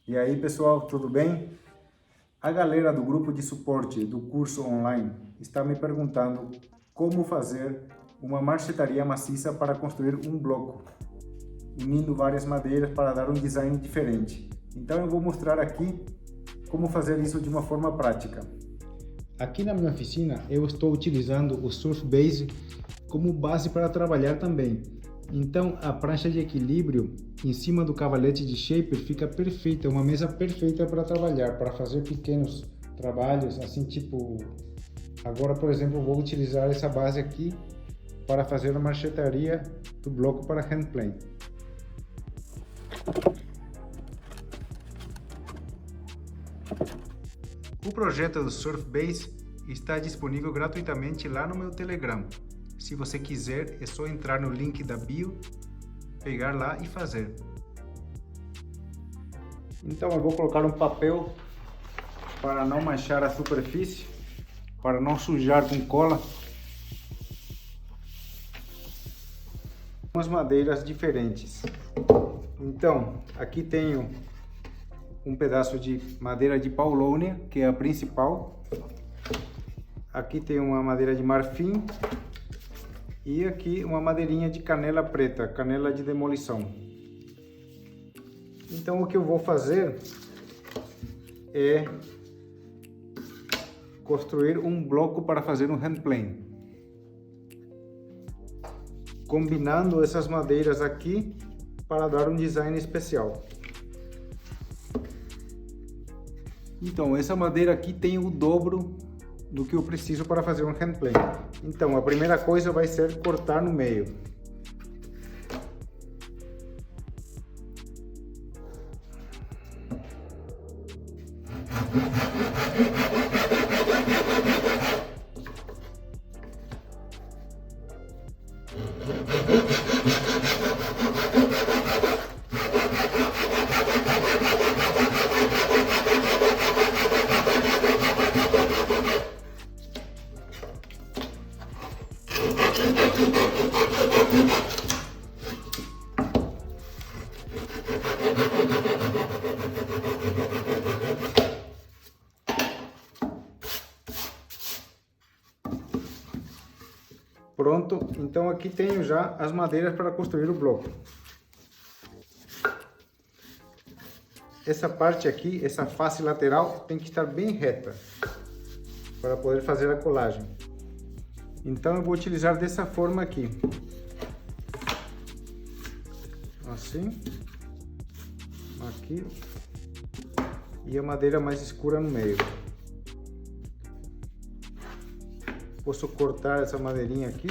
E aí, pessoal, tudo bem? A galera do grupo de suporte do curso online está me perguntando como fazer uma marchetaria maciça para construir um bloco, unindo várias madeiras para dar um design diferente. Então eu vou mostrar aqui como fazer isso de uma forma prática. Aqui na minha oficina eu estou utilizando o Surfbase como base para trabalhar também. Então a prancha de equilíbrio em cima do cavalete de shaper fica perfeita, uma mesa perfeita para trabalhar, para fazer pequenos trabalhos, assim tipo... Agora, por exemplo, vou utilizar essa base aqui para fazer a marchetaria do bloco para handplane. O projeto do Surfbase está disponível gratuitamente lá no meu Telegram. Se você quiser, é só entrar no link da bio, pegar lá e fazer. Então eu vou colocar um papel para não manchar a superfície, para não sujar com cola. Umas madeiras diferentes. Então, aqui tenho um pedaço de madeira de paulownia, que é a principal. Aqui tem uma madeira de marfim. E aqui uma madeirinha de canela preta, canela de demolição. Então o que eu vou fazer é construir um bloco para fazer um handplane. Combinando essas madeiras aqui para dar um design especial. Então essa madeira aqui tem o dobro do que eu preciso para fazer um handplane. Então a primeira coisa vai ser cortar no meio. Pronto, então aqui tenho já as madeiras para construir o bloco. Essa parte aqui, essa face lateral, tem que estar bem reta para poder fazer a colagem. Então eu vou utilizar dessa forma aqui. Assim. Aqui. E a madeira mais escura no meio. Posso cortar essa madeirinha aqui.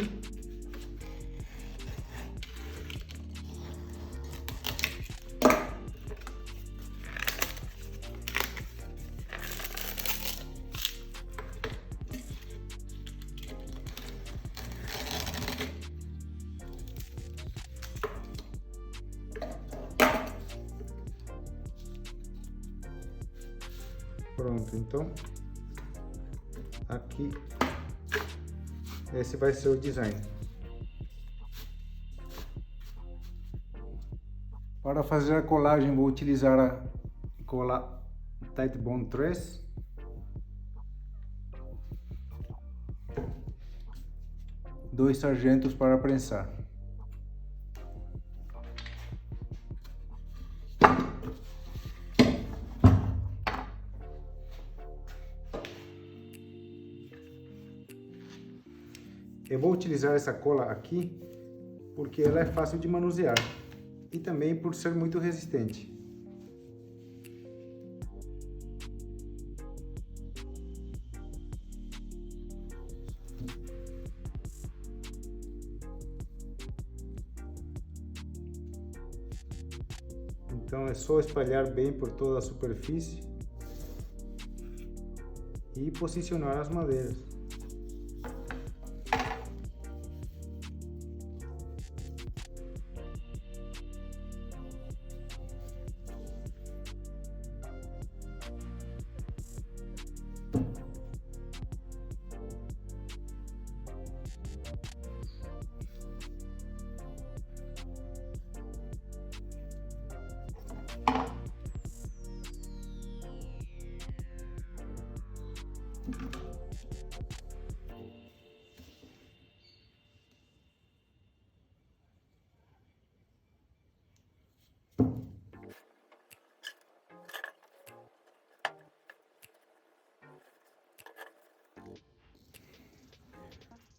Pronto, então aqui esse vai ser o design. Para fazer a colagem vou utilizar a cola Titebond 3. Dois sargentos para prensar. Eu vou utilizar essa cola aqui porque ela é fácil de manusear e também por ser muito resistente. Então é só espalhar bem por toda a superfície e posicionar as madeiras.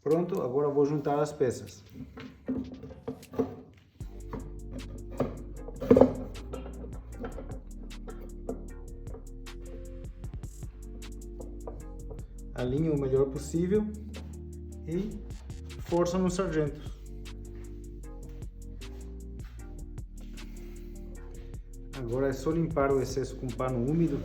Pronto, agora vou juntar as peças. Alinhe o melhor possível e força no sargento. Agora é só limpar o excesso com pano úmido.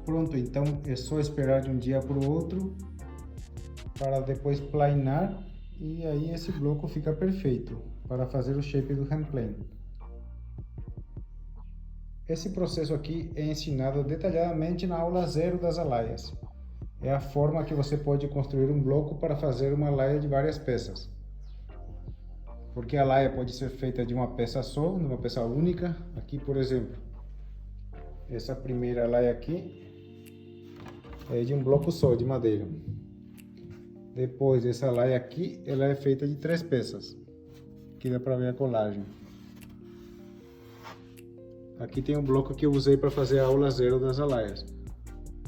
Pronto, então é só esperar de um dia para o outro para depois planar e aí esse bloco fica perfeito para fazer o shape do handplane. Esse processo aqui é ensinado detalhadamente na aula 0 das alaias. É a forma que você pode construir um bloco para fazer uma laia de várias peças. Porque a laia pode ser feita de uma peça só, de uma peça única. Aqui, por exemplo, essa primeira laia aqui é de um bloco só, de madeira. Depois, essa laia aqui, ela é feita de 3 peças. Aqui dá para ver a colagem. Aqui tem um bloco que eu usei para fazer a aula 0 das alaias.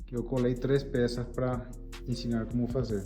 Que eu colei 3 peças para ensinar como fazer.